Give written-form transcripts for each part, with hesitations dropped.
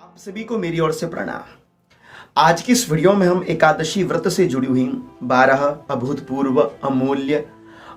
आप सभी को मेरी ओर से प्रणाम। आज की इस वीडियो में हम एकादशी व्रत से जुड़ी हुई 12 अभूतपूर्व अमूल्य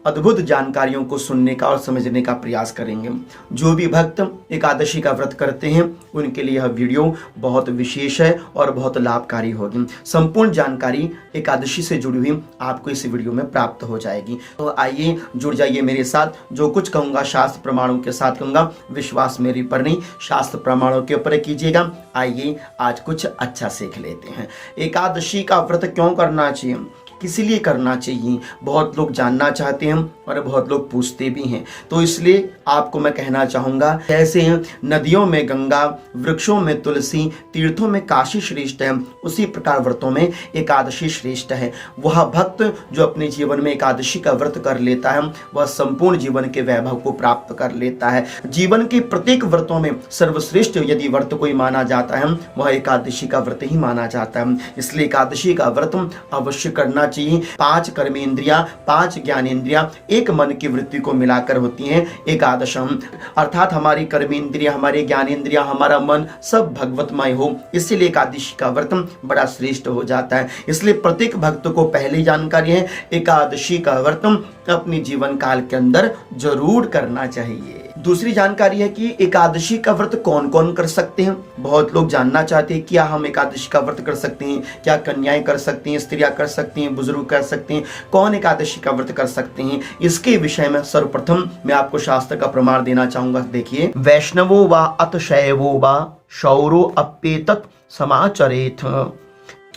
अद्भुत जानकारियों को सुनने का और समझने का प्रयास करेंगे। जो भी भक्त एकादशी का व्रत करते हैं उनके लिए यह वीडियो बहुत विशेष है और बहुत लाभकारी होगी। संपूर्ण जानकारी एकादशी से जुड़ी हुई आपको इस वीडियो में प्राप्त हो जाएगी। तो आइए जुड़ जाइए मेरे साथ। जो कुछ कहूँगा शास्त्र प्रमाणों के साथ कहूँगा, विश्वास मेरे पर नहीं शास्त्र प्रमाणों के ऊपर कीजिएगा। आइए आज कुछ अच्छा सीख लेते हैं। एकादशी का व्रत क्यों करना चाहिए, किस लिए करना चाहिए, बहुत लोग जानना चाहते हैं और बहुत लोग पूछते भी हैं। तो इसलिए आपको मैं कहना चाहूँगा, जैसे नदियों में गंगा, वृक्षों में तुलसी, तीर्थों में काशी श्रेष्ठ है, उसी प्रकार व्रतों में एकादशी श्रेष्ठ है। वह भक्त जो अपने जीवन में एकादशी का व्रत कर लेता है वह संपूर्ण जीवन के वैभव को प्राप्त कर लेता है। जीवन के प्रत्येक व्रतों में सर्वश्रेष्ठ यदि व्रत कोई माना जाता है वह एकादशी का व्रत ही माना जाता है। इसलिए एकादशी का व्रत अवश्य करना चाहिए। 5 कर्मेंद्रिया, 5 ज्ञानेंद्रिया एक मन की वृत्ति को मिलाकर होती हैं एकादशम, अर्थात हमारी कर्मेंद्रिया, हमारे ज्ञानेंद्रिया, हमारा मन सब भगवतमय हो, इसीलिए एकादशी का व्रत बड़ा श्रेष्ठ हो जाता है। इसलिए प्रत्येक भक्त को पहली जानकारी है, एकादशी का व्रत अपने जीवन काल के अंदर जरूर करना चाहिए। दूसरी जानकारी है कि एकादशी का व्रत कौन कौन कर सकते हैं। बहुत लोग जानना चाहते हैं क्या हम एकादशी का व्रत कर सकते हैं, क्या कन्याएं कर सकती हैं, स्त्रियां कर सकती हैं, बुजुर्ग कर सकते हैं, कौन एकादशी का व्रत कर सकते हैं। इसके विषय में सर्वप्रथम मैं आपको शास्त्र का प्रमाण देना चाहूंगा। देखिए, वैष्णवो वा अथ शैवो वा शौरो अप्येतत् समाचरेत्,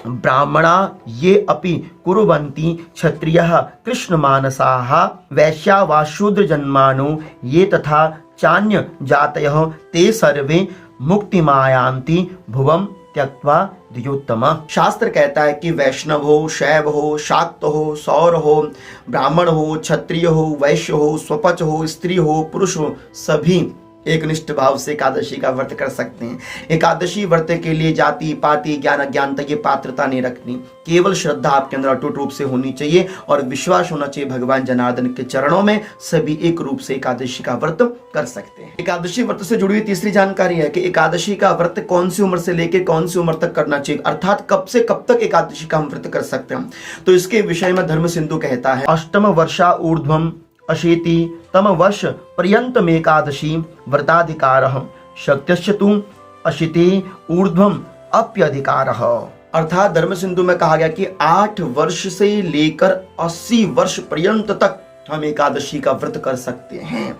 ब्राह्मणा ये अपि कुर्वन्ति क्षत्रियः कृष्णमानसाः, वैश्या वा शूद्र जन्मानो ये तथा चान्य जातयः ते सर्वे मुक्तिमायान्ति भुवं त्यक्त्वा द्विजोत्तम। शास्त्र कहता है कि वैष्णव हो, शैव हो, शाक्त हो, सौर हो, ब्राह्मण हो, क्षत्रिय हो, वैश्य हो, स्वपच हो, स्त्री हो, पुरुष हो, सभी एक निष्ठ भाव से एकादशी का व्रत कर सकते हैं। एकादशी व्रत के लिए जाति पाति ज्ञान अज्ञानता की पात्रता नहीं रखनी, केवल श्रद्धा आपके अंदर अटूट रूप से होनी चाहिए और विश्वास होना चाहिए भगवान जनार्दन के चरणों में। सभी एक रूप से एकादशी का व्रत कर सकते हैं। एकादशी व्रत से जुड़ी हुई तीसरी जानकारी है कि एकादशी का व्रत कौन सी उम्र से लेकर कौन सी उम्र तक करना चाहिए, अर्थात कब से कब तक एकादशी का हम व्रत कर सकते हैं। तो इसके विषय में धर्म सिंधु कहता है, अष्टम वर्षा ऊर्ध्वम अशीति तम वर्ष पर्यंतम एकादशी व्रताधिकारः, शक्त्यश्च तु अशीति ऊर्ध्वम अप्यधिकारः। अर्थात धर्म सिंधु में कहा गया कि 8 वर्ष से लेकर 80 वर्ष पर्यंत तक हम एकादशी का व्रत कर सकते हैं।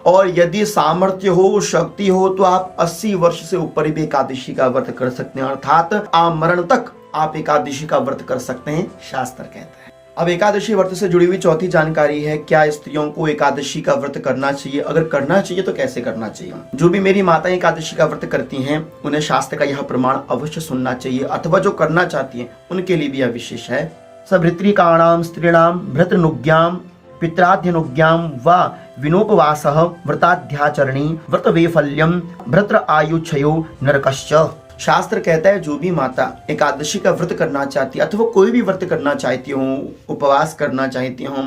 और यदि सामर्थ्य हो, शक्ति हो तो आप 80 वर्ष से ऊपर भी एकादशी का व्रत कर सकते हैं, अर्थात आमरण तक आप एकादशी का व्रत कर सकते हैं, शास्त्र कहता है। अब एकादशी व्रत से जुड़ी हुई चौथी जानकारी है, क्या स्त्रियों को एकादशी का व्रत करना चाहिए, अगर करना चाहिए तो कैसे करना चाहिए। जो भी मेरी माताएं एकादशी का व्रत करती हैं उन्हें शास्त्र का यह प्रमाण अवश्य सुनना चाहिए, अथवा जो करना चाहती हैं उनके लिए भी यह विशेष है। सभृत्रिकाणां स्त्रीणां भृतनुज्ञां पित्राध्यनुज्ञां वा विनोपवासः व्रताध्याचरणी व्रत वैफल्यं भ्रत्र आयुक्षयो नरकश्च। शास्त्र कहता है जो भी माता एकादशी का व्रत करना चाहती है अथवा कोई भी व्रत करना चाहती हो, उपवास करना चाहती हो,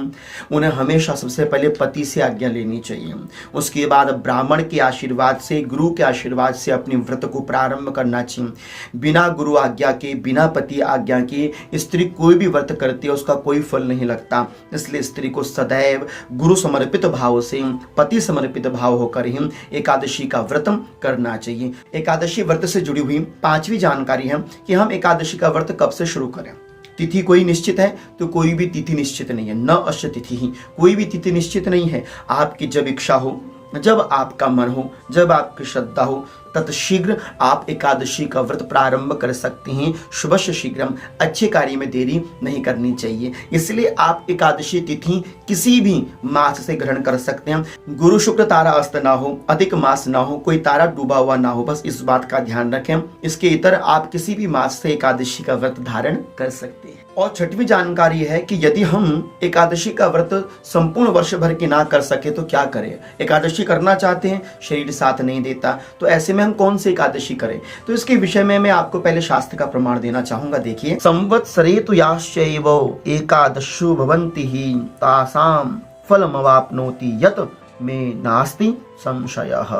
उन्हें हमेशा सबसे पहले पति से आज्ञा लेनी चाहिए। उसके बाद ब्राह्मण के आशीर्वाद से, गुरु के आशीर्वाद से अपने व्रत को प्रारंभ करना चाहिए। बिना गुरु आज्ञा के, बिना पति आज्ञा के स्त्री कोई भी व्रत करती है उसका कोई फल नहीं लगता। इसलिए स्त्री को सदैव गुरु समर्पित भाव से, पति समर्पित भाव होकर ही एकादशी का व्रत करना चाहिए। एकादशी व्रत से जुड़ी हुई 5वीं जानकारी है कि हम एकादशी का व्रत कब से शुरू करें। तिथि कोई निश्चित है तो कोई भी तिथि निश्चित नहीं है, न अश्य तिथि ही, कोई भी तिथि निश्चित नहीं है। आपकी जब इच्छा हो, जब आपका मन हो, जब आपकी श्रद्धा हो तत्शीघ्र आप एकादशी का व्रत प्रारंभ कर सकते हैं। शुभस्य शीघ्रम, अच्छे कार्य में देरी नहीं करनी चाहिए। इसलिए आप एकादशी तिथि किसी भी मास से ग्रहण कर सकते हैं। गुरु शुक्र तारा अस्त ना हो, अधिक मास ना हो, कोई तारा डूबा हुआ ना हो, बस इस बात का ध्यान रखें। इसके इतर आप किसी भी मास से एकादशी का व्रत धारण कर सकते हैं। और 6वीं जानकारी है कि यदि हम एकादशी का व्रत संपूर्ण वर्ष भर की ना कर सके तो क्या करें। एकादशी करना चाहते हैं, शरीर साथ नहीं देता, तो ऐसे में हम कौन सी एकादशी करें। तो इसके विषय में मैं आपको पहले शास्त्र का प्रमाण देना चाहूंगा। देखिए, संवत्सरे तु याश्चैव एकादशो भवन्ति हि तासां फलमवाप्नोति यत् में नास्ति संशयः।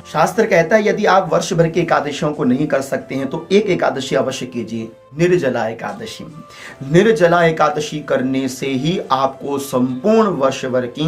शास्त्र कहता है यदि आप वर्ष भर की एकादशियों को नहीं कर सकते हैं तो एक एकादशी अवश्य कीजिए, निर्जला एकादशी। निर्जला एकादशी करने से ही आपको संपूर्ण वर्ष भर की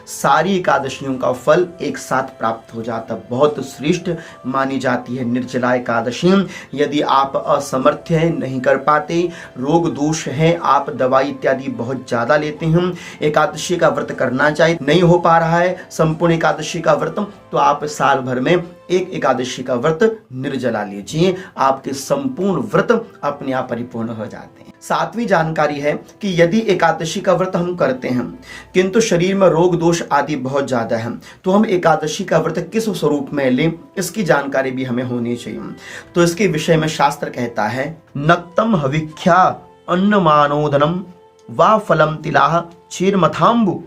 सारी एकादशियों का फल एक साथ प्राप्त हो जाता है। बहुत श्रेष्ठ मानी जाती है निर्जला एकादशी। यदि आप असमर्थ हैं, नहीं कर पाते, रोग दोष है, आप दवाई इत्यादि बहुत ज्यादा लेते हैं, एकादशी का व्रत करना चाहिए, नहीं हो पा रहा है संपूर्ण एकादशी का व्रत, तो आप साल भर में एक एकादशी का व्रत निर्जला लीजिए, आपके संपूर्ण व्रत अपने आप परिपूर्ण हो जाते हैं। सातवीं जानकारी है कि यदि एकादशी का व्रत हम करते हैं किंतु शरीर में रोग दोष आदि बहुत ज्यादा है तो हम एकादशी का व्रत किस स्वरूप में लें, इसकी जानकारी भी हमें होनी चाहिए। तो इसके विषय में शास्त्र कहता है नक्तम हविख्या अन्नमानोदनम वा फलम तिलाह क्षीरमथाम्बु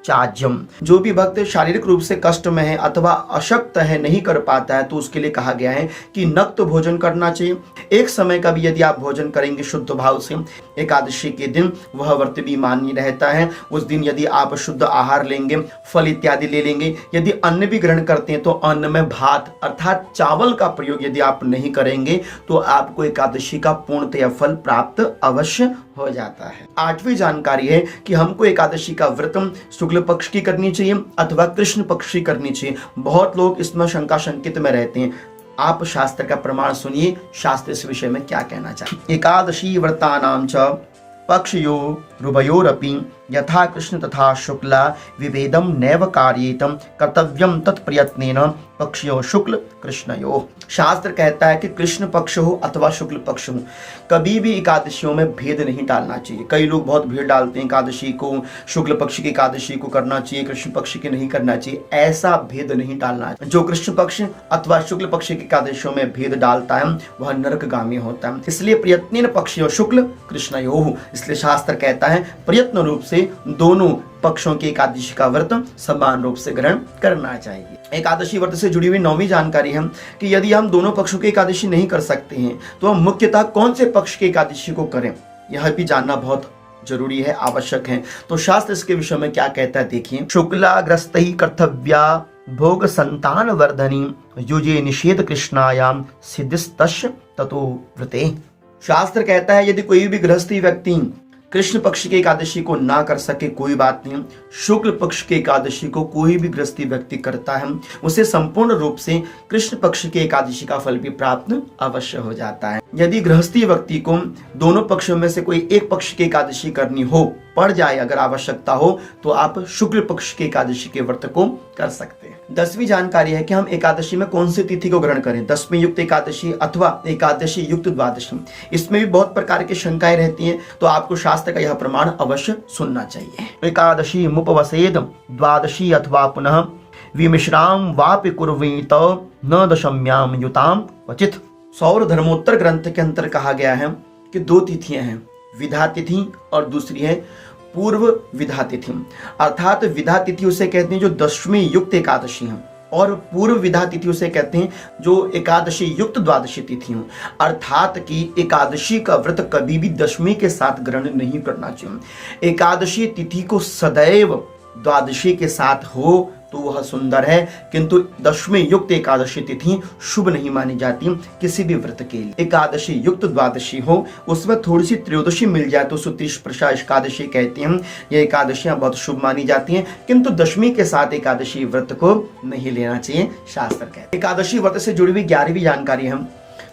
चाज्यम। जो भी भक्त शारीरिक रूप से कष्ट में है अथवा अशक्त है, नहीं कर पाता है, तो उसके लिए कहा गया है कि नक्त भोजन करना चाहिए। एक समय का भी यदि आप भोजन करेंगे शुद्ध भाव से, एकादशी के दिन वह व्रत भी मान्य रहता है। उस दिन यदि आप शुद्ध आहार लेंगे, फल इत्यादि ले लेंगे, यदि अन्न भी ग्रहण करते हैं तो अन्न में भात अर्थात चावल का प्रयोग यदि आप नहीं करेंगे तो आपको एकादशी का पूर्णतया फल प्राप्त अवश्य हो जाता है। आठवीं जानकारी है कि हमको एकादशी का व्रत शुक्ल पक्ष की करनी चाहिए अथवा कृष्ण पक्ष की करनी चाहिए। बहुत लोग इसमें शंका शंकित में रहते हैं। आप शास्त्र का प्रमाण सुनिए, शास्त्र इस विषय में क्या कहना चाहिए। एकादशी व्रतानां च पक्षयो रुभयोरपि यथा कृष्ण तथा शुक्ला विभेदम नैव कार्येतम कर्तव्यम तत्प्रयत्नेन पक्षयो शुक्ल कृष्णयो। शास्त्र कहता है कि कृष्ण पक्ष हो अथवा शुक्ल पक्ष हो, कभी भी एकादशियों में भेद नहीं डालना चाहिए। कई लोग बहुत भेद डालते हैं, एकादशी को शुक्ल पक्ष की एकादशी को करना चाहिए, कृष्ण पक्ष की नहीं करना चाहिए। ऐसा भेद नहीं डालना चाहिए। जो कृष्ण पक्ष अथवा शुक्ल पक्ष की एकादशियों में भेद डालता है वह नरकगामी होता है। इसलिए प्रयत्नेन पक्षयो शुक्ल कृष्णयो, इसलिए शास्त्र कहता है प्रयत्न रूप से दोनों पक्षों की एकादशी का व्रत समान रूप से ग्रहण करना चाहिए। एकादशी व्रत से जुड़ी हुई नौवीं जानकारी है कि यदि हम दोनों पक्षों की एकादशी नहीं कर सकते हैं तो हम मुख्यतः कौन से पक्ष की एकादशी को करें, यह भी जानना बहुत जरूरी है, आवश्यक है। तो शास्त्र इसके विषय में क्या कहता है देखिए। शुक्लाग्रस्तैः कर्तव्या भोग संतान वर्धनी युजे निषेध कृष्णायाम सिद्धिस्तस्य ततो व्रते। शास्त्र कहता है यदि कोई भी गृहस्थी व्यक्ति कृष्ण पक्ष की एकादशी को ना कर सके कोई बात नहीं, शुक्ल पक्ष की एकादशी को कोई भी गृहस्थी व्यक्ति करता है उसे संपूर्ण रूप से कृष्ण पक्ष की एकादशी का फल भी प्राप्त अवश्य हो जाता है। यदि गृहस्थी व्यक्ति को दोनों पक्षों में से कोई एक पक्ष की एकादशी करनी हो, पड़ जाए, अगर आवश्यकता हो, तो आप शुक्ल पक्ष की एकादशी के व्रत को कर सकते हैं। 10वीं जानकारी है कि हम एकादशी में कौन सी तिथि को ग्रहण करें, दशमी युक्त एकादशी अथवा एकादशी युक्त द्वादशी। इसमें भी बहुत प्रकार की शंकाएं रहती हैं, तो आपको शास्त्र का यह प्रमाण अवश्य सुनना चाहिए। एकादशी मुपवसेद द्वादशी अथवा पुनः विमिश्राम वापि कुर्वीत न दशम्याम युताम क्वचित। सौर धर्मोत्तर ग्रंथ के अंतर कहा गया है कि दो तिथियां हैं, विधा तिथि और दूसरी है पूर्व विधा तिथि। अर्थात विधा तिथि उसे कहते हैं जो दशमी युक्त एकादशी है, और पूर्व विधा तिथि उसे कहते हैं जो एकादशी युक्त द्वादशी तिथि हो। अर्थात कि एकादशी का व्रत कभी भी दशमी के साथ ग्रहण नहीं करना चाहिए। एकादशी तिथि को सदैव द्वादशी के साथ हो तो वह सुंदर है, किंतु दशमी युक्त एकादशी तिथि शुभ नहीं मानी जाती किसी भी व्रत के लिए। एकादशी युक्त द्वादशी हो, उसमें थोड़ी सी त्रयोदशी मिल जाए तो उसको त्रिस्पर्शा एकादशी कहते हैं। ये एकादशियां बहुत शुभ मानी जाती हैं, किंतु दशमी के साथ एकादशी व्रत को नहीं लेना चाहिए, शास्त्र कहते हैं। एकादशी व्रत से जुड़ी हुई 11वीं जानकारी है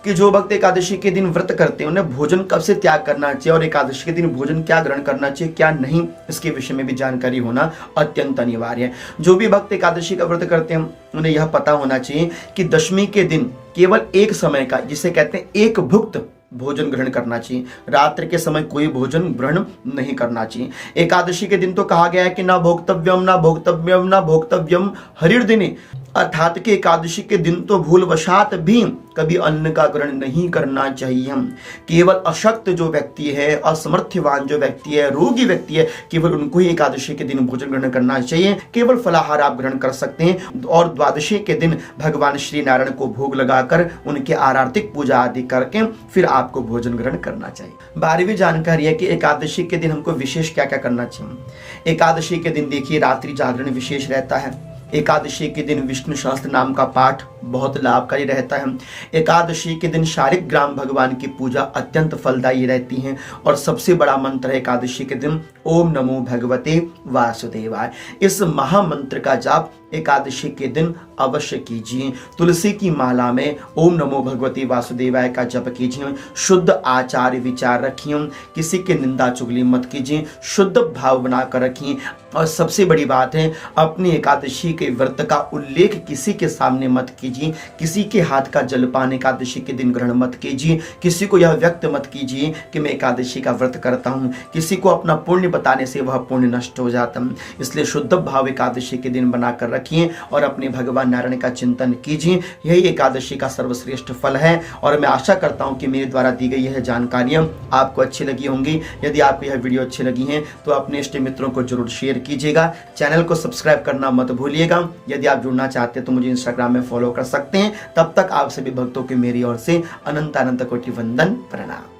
कि जो भक्त एकादशी के दिन व्रत करते हैं उन्हें भोजन कब से त्याग करना चाहिए और एकादशी के दिन भोजन क्या ग्रहण करना चाहिए क्या नहीं, इसके विषय में भी जानकारी होना अत्यंत अनिवार्य है। जो भी भक्त एकादशी का व्रत करते हैं उन्हें यह पता होना चाहिए कि दशमी के दिन केवल एक समय का, जिसे कहते हैं एक भुक्त भोजन ग्रहण करना चाहिए। रात्रि के समय कोई भोजन ग्रहण नहीं करना चाहिए। एकादशी के दिन तो कहा गया है कि ना भोक्तव्यम ना भोक्तव्यम ना भोक्तव्यम हरिर्दिने, अर्थात कि एकादशी के दिन तो भूलवशात भी कभी अन्न का ग्रहण नहीं करना चाहिए। हम केवल अशक्त जो व्यक्ति है, असमर्थवान जो व्यक्ति है, रोगी व्यक्ति है, केवल उनको ही एकादशी के दिन भोजन ग्रहण करना चाहिए। केवल फलाहार आप ग्रहण कर सकते हैं और द्वादशी के दिन भगवान श्री नारायण को भोग लगाकर उनके आरार्तिक पूजा आदि करके फिर आपको भोजन ग्रहण करना चाहिए। 12वीं जानकारी है कि एकादशी के दिन हमको विशेष क्या क्या करना चाहिए। एकादशी के दिन देखिए रात्रि जागरण विशेष रहता है। एकादशी के दिन विष्णु सहस्त्र नाम का पाठ बहुत लाभकारी रहता है। एकादशी के दिन शारीरिक ग्राम भगवान की पूजा अत्यंत फलदायी रहती है। और सबसे बड़ा मंत्र है एकादशी के दिन ओम नमो भगवते वासुदेवाय। इस महामंत्र का जाप एकादशी के दिन अवश्य कीजिए। तुलसी की माला में ओम नमो भगवते वासुदेवाय का जप कीजिए। शुद्ध आचार विचार रखिए, किसी के निंदा चुगली मत कीजिए, शुद्ध भाव बनाकर रखिए। और सबसे बड़ी बात है, अपनी एकादशी के व्रत का उल्लेख किसी के सामने मत कीजिए। किसी के हाथ का जलपान एकादशी के दिन ग्रहण मत कीजिए। किसी को यह व्यक्त मत कीजिए कि मैं एकादशी का व्रत करता हूँ। किसी को अपना पुण्य बताने से वह पुण्य नष्ट हो जाता है। इसलिए शुद्ध भाव एकादशी के दिन बनाकर रखिए और अपने भगवान नारायण का चिंतन कीजिए। यही एकादशी का सर्वश्रेष्ठ फल है। और मैं आशा करता हूँ कि मेरे द्वारा दी गई यह जानकारियाँ आपको अच्छी लगी होंगी। यदि आपको यह वीडियो अच्छी लगी है तो अपने इष्ट मित्रों को जरूर शेयर कीजिएगा। चैनल को सब्सक्राइब करना मत भूलिएगा। यदि आप जुड़ना चाहते हैं तो मुझे इंस्टाग्राम में फॉलो कर सकते हैं। तब तक आप सभी भक्तों के मेरी ओर से अनंत अनंत कोटि वंदन प्रणाम।